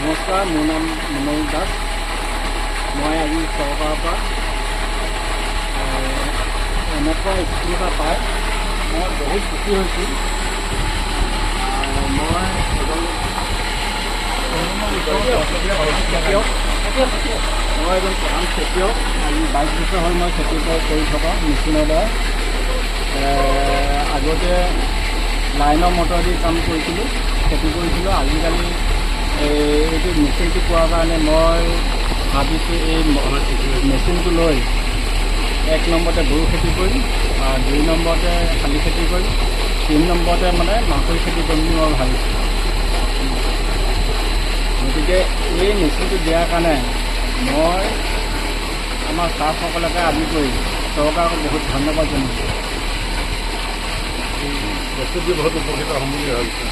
নমস্কাৰ, মোৰ নাম মনোজ দাস। মই আজি চৰকাৰৰ পৰা এনেকুৱা স্কিম এটা পাই মই বহুত সুখী হৈছোঁ। মই এজন প্ৰধান খেতিয়ক। আজি 22 বছৰ হ'ল মই খেতি কৰি থকা মেচিনৰ দ্বাৰা। আগতে লাইনৰ মটৰ দি কাম কৰিছিলোঁ, খেতি কৰিছিলোঁ। আজিকালি এইটো মেচিনটো পোৱাৰ কাৰণে মই ভাবিছোঁ এই মেচিনটো লৈ 1 নম্বৰতে গৰু খেতি কৰিম, 2 নম্বৰতে শালি খেতি কৰিম, 3 নম্বৰতে মানে মাকৈ খেতি কৰিম বুলি মই ভাবিছোঁ। গতিকে এই মেচিনটো দিয়াৰ কাৰণে মই আমাৰ ষ্টাফসকলকে আদি কৰি চৰকাৰক বহুত ধন্যবাদ জনাইছোঁ। বস্তুটো বহুত উপকৃত হ'ম বুলি ভাবিছোঁ।